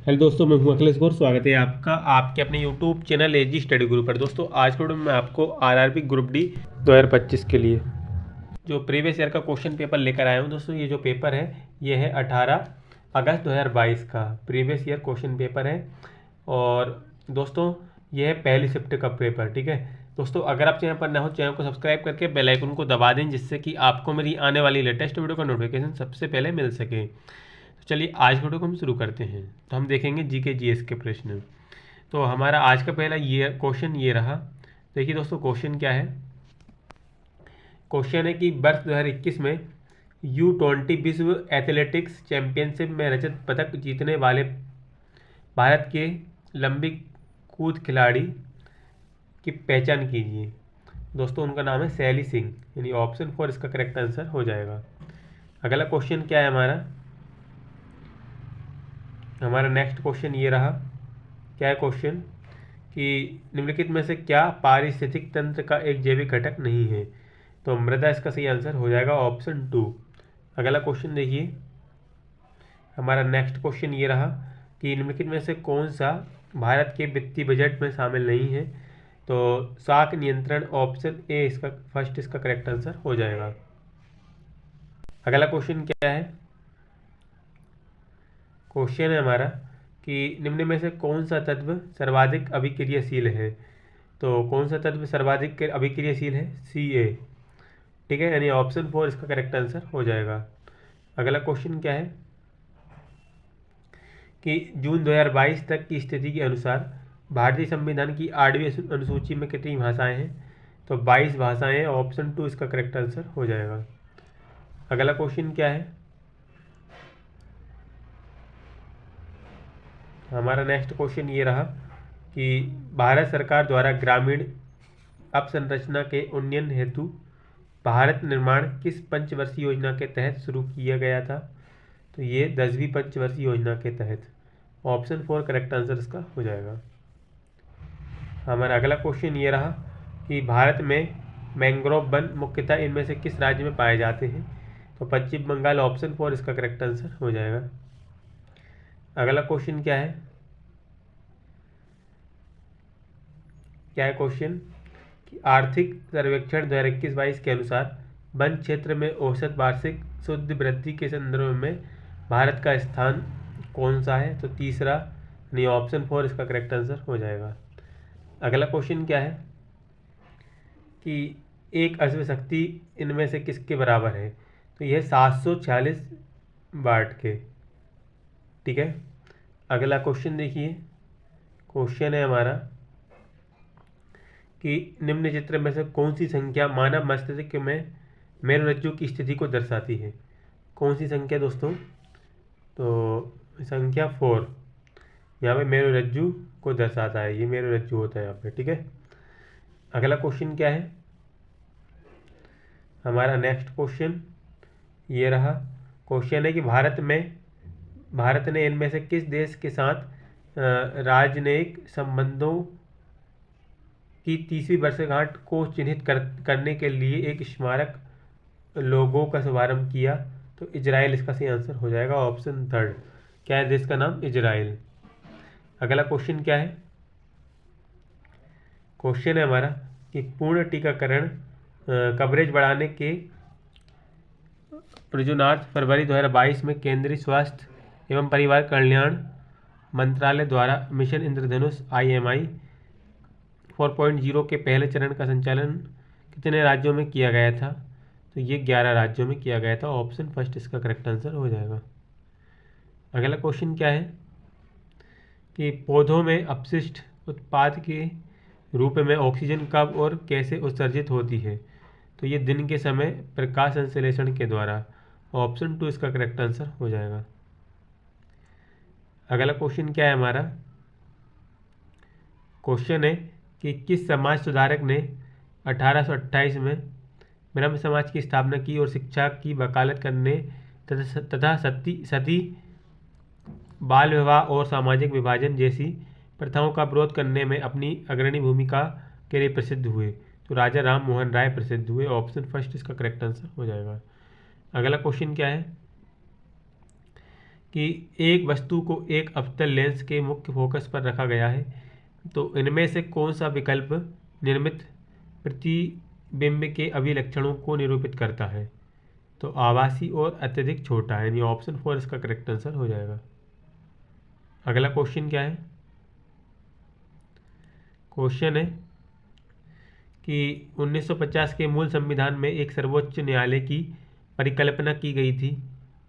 Hello दोस्तों, मैं हूं अखिलेश गौर। स्वागत है आपका आपके अपने यूट्यूब चैनल एजी स्टडी ग्रुप पर। दोस्तों आज के वीडियो में मैं आपको आरआरबी ग्रुप डी 2025 के लिए जो प्रीवियस ईयर का क्वेश्चन पेपर लेकर आया हूं। दोस्तों ये जो पेपर है ये है 18 अगस्त 2022 का प्रीवियस ईयर क्वेश्चन पेपर है। और दोस्तों ये है पहली शिफ्ट का पेपर। ठीक है दोस्तों, अगर आप चैनल पर न हो चैनल को सब्सक्राइब करके बेल आइकन को दबा दें, जिससे कि आपको मेरी आने वाली लेटेस्ट वीडियो का नोटिफिकेशन सबसे पहले मिल सके। चलिए आज वीडियो को हम शुरू करते हैं। तो हम देखेंगे जीके जीएस के प्रश्न। तो हमारा आज का पहला ये क्वेश्चन ये रहा। देखिए दोस्तों क्वेश्चन क्या है। क्वेश्चन है कि वर्ष 2021 में U20 विश्व एथलेटिक्स चैंपियनशिप में रजत पदक जीतने वाले भारत के लंबी कूद खिलाड़ी की पहचान कीजिए। दोस्तों उनका नाम है शैली सिंह, यानी ऑप्शन 4 इसका करेक्ट आंसर हो जाएगा। अगला क्वेश्चन क्या है हमारा नेक्स्ट क्वेश्चन ये रहा। क्या है क्वेश्चन कि निम्नलिखित में से क्या पारिस्थितिक तंत्र का एक जैविक घटक नहीं है। तो मृदा इसका सही आंसर हो जाएगा, ऑप्शन 2। अगला क्वेश्चन देखिए, हमारा नेक्स्ट क्वेश्चन ये रहा कि निम्नलिखित में से कौन सा भारत के वित्तीय बजट में शामिल नहीं है। तो शाक नियंत्रण, ऑप्शन ए इसका फर्स्ट इसका करेक्ट आंसर हो जाएगा। अगला क्वेश्चन क्या है। क्वेश्चन है हमारा कि निम्न में से कौन सा तत्व सर्वाधिक अभिक्रियाशील है। तो कौन सा तत्व सर्वाधिक अभिक्रियाशील है, Ca। ठीक है, यानी ऑप्शन 4 इसका करेक्ट आंसर हो जाएगा। अगला क्वेश्चन क्या है कि जून 2022 तक की स्थिति के अनुसार भारतीय संविधान की 8वीं अनुसूची में कितनी भाषाएं हैं। तो 22 भाषाएं हैं, ऑप्शन 2 इसका करेक्ट आंसर हो जाएगा। अगला क्वेश्चन क्या है, हमारा नेक्स्ट क्वेश्चन ये रहा कि भारत सरकार द्वारा ग्रामीण अवसंरचना के उन्नयन हेतु भारत निर्माण किस पंचवर्षीय योजना के तहत शुरू किया गया था। तो ये 10वीं पंचवर्षीय योजना के तहत, ऑप्शन 4 करेक्ट आंसर इसका हो जाएगा। हमारा अगला क्वेश्चन ये रहा कि भारत में मैंग्रोव वन मुख्यतः इनमें से किस राज्य में पाए जाते हैं। तो पश्चिम बंगाल, ऑप्शन 4 इसका करेक्ट आंसर हो जाएगा। अगला क्वेश्चन क्या है क्वेश्चन कि आर्थिक सर्वेक्षण 2021-22 के अनुसार वन क्षेत्र में औसत वार्षिक शुद्ध वृद्धि के संदर्भ में भारत का स्थान कौन सा है। तो तीसरा, यानी ऑप्शन 4 इसका करेक्ट आंसर हो जाएगा। अगला क्वेश्चन क्या है कि एक अश्व शक्ति इनमें से किसके बराबर है। तो यह 746 वाट के। ठीक है, अगला क्वेश्चन देखिए। क्वेश्चन है हमारा कि निम्न चित्र में से कौन सी संख्या मानव मस्तिष्क में मेरुरज्जु की स्थिति को दर्शाती है। कौन सी संख्या दोस्तों। तो संख्या 4 यहाँ पे मेरुरज्जु को दर्शाता है, ये मेरुरज्जु होता है यहाँ पे। ठीक है, अगला क्वेश्चन क्या है, हमारा नेक्स्ट क्वेश्चन ये रहा। क्वेश्चन है कि भारत ने इनमें से किस देश के साथ राजनयिक संबंधों की 30वीं वर्षगांठ को चिन्हित करने के लिए एक स्मारक लोगो का शुभारंभ किया। तो इजराइल इसका सही आंसर हो जाएगा, ऑप्शन 3। क्या है देश का नाम, इजराइल। अगला क्वेश्चन क्या है, क्वेश्चन है हमारा कि पूर्ण टीकाकरण कवरेज बढ़ाने के प्रयोजनार्थ फरवरी 2022 में केंद्रीय स्वास्थ्य एवं परिवार कल्याण मंत्रालय द्वारा मिशन इंद्रधनुष IMI 4.0 के पहले चरण का संचालन कितने राज्यों में किया गया था। तो ये 11 राज्यों में किया गया था, ऑप्शन फर्स्ट इसका करेक्ट आंसर हो जाएगा। अगला क्वेश्चन क्या है कि पौधों में अपशिष्ट उत्पाद के रूप में ऑक्सीजन कब और कैसे उत्सर्जित होती है। तो ये दिन के समय प्रकाश संश्लेषण के द्वारा, ऑप्शन 2 इसका करेक्ट आंसर हो जाएगा। अगला क्वेश्चन क्या है हमारा, क्वेश्चन है कि किस समाज सुधारक ने 1828 में ब्रह्म समाज की स्थापना की और शिक्षा की वकालत करने तथा सती बाल विवाह और सामाजिक विभाजन जैसी प्रथाओं का विरोध करने में अपनी अग्रणी भूमिका के लिए प्रसिद्ध हुए। तो राजा राम मोहन राय प्रसिद्ध हुए, ऑप्शन फर्स्ट इसका करेक्ट आंसर हो जाएगा। अगला क्वेश्चन क्या है कि एक वस्तु को एक अवतल लेंस के मुख्य फोकस पर रखा गया है, तो इनमें से कौन सा विकल्प निर्मित प्रतिबिंब के अभिलक्षणों को निरूपित करता है? तो आभासी और अत्यधिक छोटा है, यानी ऑप्शन 4 इसका करेक्ट आंसर हो जाएगा। अगला क्वेश्चन क्या है? क्वेश्चन है कि 1950 के मूल संविधान में एक सर्वोच्च न्यायालय की परिकल्पना की गई थी,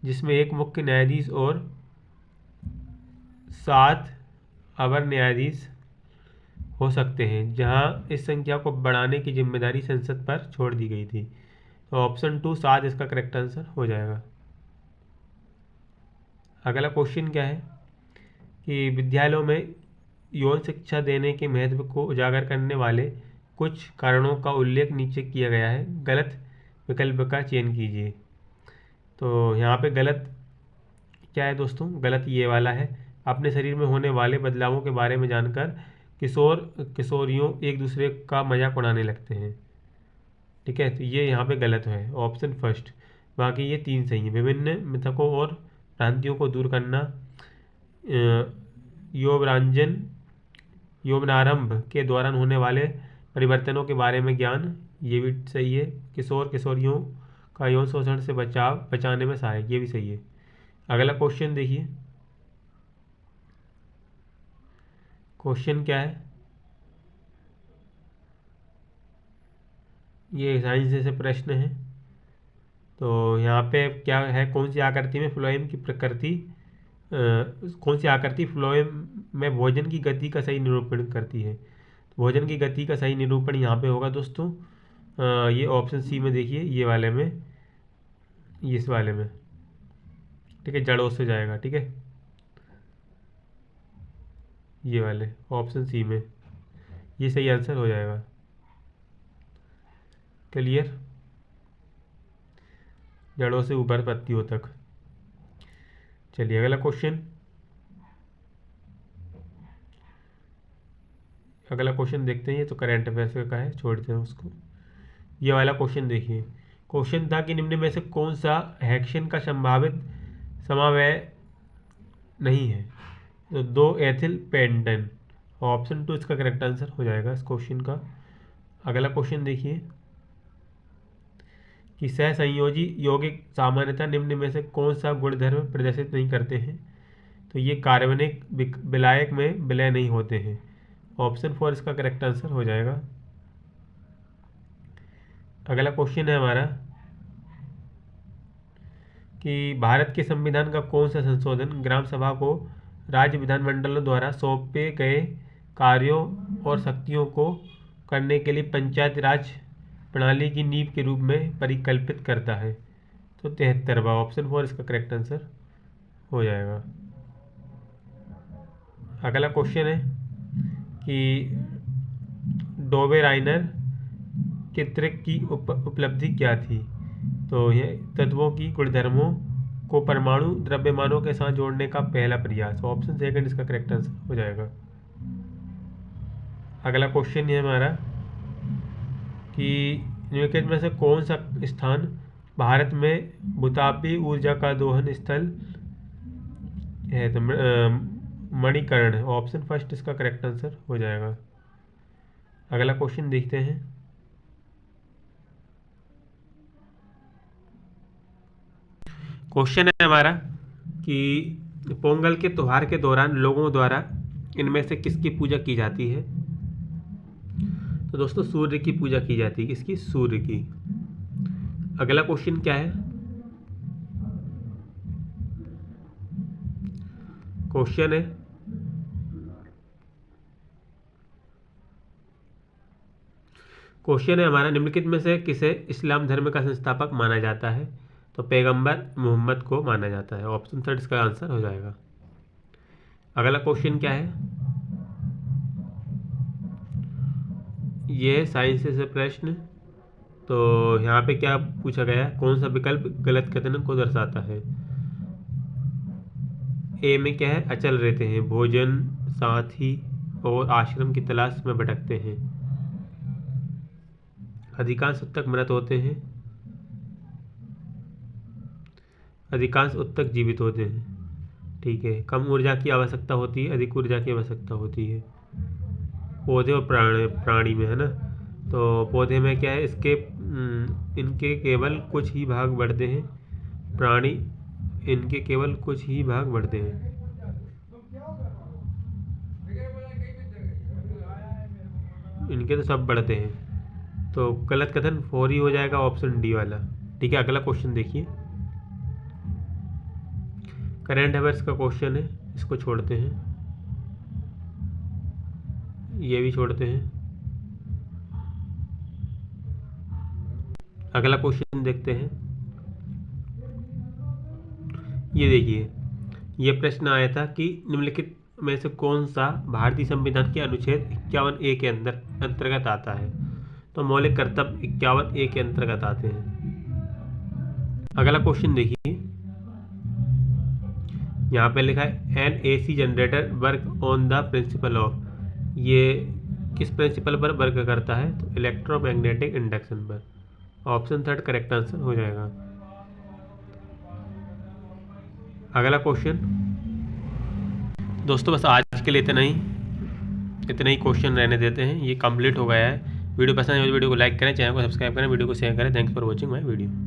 जिसमें एक मुख्य न्यायाधीश और 7 अवर न्यायाधीश हो सकते हैं, जहां इस संख्या को बढ़ाने की जिम्मेदारी संसद पर छोड़ दी गई थी। तो ऑप्शन 2 7 इसका करेक्ट आंसर हो जाएगा। अगला क्वेश्चन क्या है कि विद्यालयों में यौन शिक्षा देने के महत्व को उजागर करने वाले कुछ कारणों का उल्लेख नीचे किया गया है, गलत विकल्प का चयन कीजिए। तो यहाँ पे गलत क्या है दोस्तों? गलत ये वाला है, अपने शरीर में होने वाले बदलावों के बारे में जानकर किशोरियों एक दूसरे का मजाक उड़ाने लगते हैं। ठीक है, तो ये यहाँ पे गलत है, ऑप्शन फर्स्ट। बाकी ये 3 सही है। विभिन्न मिथकों और भ्रांतियों को दूर करना, यौवनारंभ के दौरान होने वाले परिवर्तनों के बारे में ज्ञान, ये भी सही है। किशोरियों का यौन शोषण से बचाने में सहायक, ये भी सही है। अगला क्वेश्चन देखिए, क्वेश्चन क्या है? ये साइंस से प्रश्न है। तो यहाँ पे क्या है, कौन सी आकृति में फ्लोएम की प्रकृति कौन सी आकृति फ्लोएम में भोजन की गति का सही निरूपण करती है? भोजन की गति का सही निरूपण यहाँ पे होगा दोस्तों, ये ऑप्शन सी में देखिए, ये वाले में, इस वाले में। ठीक है, जड़ों से जाएगा। ठीक है, ये वाले ऑप्शन सी में, ये सही आंसर हो जाएगा। क्लियर? जड़ों से ऊपर पत्तियों तक। चलिए अगला क्वेश्चन, देखते हैं। ये तो करंट अफेयर्स का है, छोड़ते हैं उसको। ये वाला क्वेश्चन देखिए, क्वेश्चन था कि निम्न में से कौन सा हेक्सेन का संभावित समावयव नहीं है? तो 2 एथिल पेंटन, ऑप्शन 2 इसका करेक्ट आंसर हो जाएगा इस क्वेश्चन का। अगला क्वेश्चन देखिए कि सहसंयोजी यौगिक सामान्यतः निम्न में से कौन सा गुणधर्म प्रदर्शित नहीं करते हैं? तो ये कार्बनिक विलायक में विलय नहीं होते हैं, ऑप्शन 4 इसका करेक्ट आंसर हो जाएगा। अगला क्वेश्चन है हमारा कि भारत के संविधान का कौन सा संशोधन ग्राम सभा को राज्य विधानमंडलों द्वारा सौंपे गए कार्यों और शक्तियों को करने के लिए पंचायती राज प्रणाली की नींव के रूप में परिकल्पित करता है? तो 73वां, ऑप्शन 4 इसका करेक्ट आंसर हो जाएगा। अगला क्वेश्चन है कि डोबेराइनर के त्रिक की उपलब्धि क्या थी? तो ये तत्वों की गुणधर्मों को परमाणु द्रव्यमानों के साथ जोड़ने का पहला प्रयास, ऑप्शन सेकंड इसका करेक्ट आंसर हो जाएगा। अगला क्वेश्चन है हमारा कि निम्नलिखित में से कौन सा स्थान भारत में भूतापीय ऊर्जा का दोहन स्थल है? तो मणिकर्ण है, ऑप्शन फर्स्ट इसका करेक्ट आंसर हो जाएगा। अगला क्वेश्चन देखते हैं, क्वेश्चन है हमारा कि पोंगल के त्योहार के दौरान लोगों द्वारा इनमें से किसकी पूजा की जाती है? तो दोस्तों सूर्य की पूजा की जाती है। किसकी? सूर्य की। अगला क्वेश्चन क्या है? क्वेश्चन है हमारा, निम्नलिखित में से किसे इस्लाम धर्म का संस्थापक माना जाता है? तो पैगंबर मोहम्मद को माना जाता है, ऑप्शन थर्ड इसका आंसर हो जाएगा। अगला क्वेश्चन क्या है? ये साइंस से प्रश्न। तो यहाँ पे क्या पूछा गया है, कौन सा विकल्प गलत कथन को दर्शाता है? ए में क्या है, अचल रहते हैं, भोजन, साथी और आश्रम की तलाश में भटकते हैं, अधिकांश उत्तक मृत होते हैं, अधिकांश उत्तक जीवित होते हैं। ठीक है। कम ऊर्जा की आवश्यकता होती है, अधिक ऊर्जा की आवश्यकता होती है। पौधे और प्राणी में, है ना। तो पौधे में क्या है, इनके केवल कुछ ही भाग बढ़ते हैं। प्राणी, इनके केवल कुछ ही भाग बढ़ते हैं। इनके तो सब बढ़ते हैं। तो गलत कथन 4 ही हो जाएगा, ऑप्शन डी वाला। ठीक है, अगला क्वेश्चन देखिए। करंट अफेयर्स का क्वेश्चन है, इसको छोड़ते हैं, ये भी छोड़ते हैं। अगला क्वेश्चन देखते हैं। ये देखिए, ये प्रश्न आया था कि निम्नलिखित में से कौन सा भारतीय संविधान के अनुच्छेद 51A के अंतर्गत आता है। तो मौलिक कर्तव्य 51A के अंतर्गत आते हैं। अगला क्वेश्चन देखिए, यहाँ पे लिखा है an AC generator work on the principle of. ये किस प्रिंसिपल पर वर्क करता है, तो इलेक्ट्रोमैग्नेटिक इंडक्शन पर। ऑप्शन 3 करेक्ट आंसर हो जाएगा। अगला क्वेश्चन दोस्तों, बस आज के लिए इतना ही क्वेश्चन रहने देते हैं, ये कंप्लीट हो गया है। वीडियो पसंद है तो वीडियो को लाइक करें, चैनल को सब्सक्राइब करें, वीडियो को शेयर करें। Thanks for watching my video.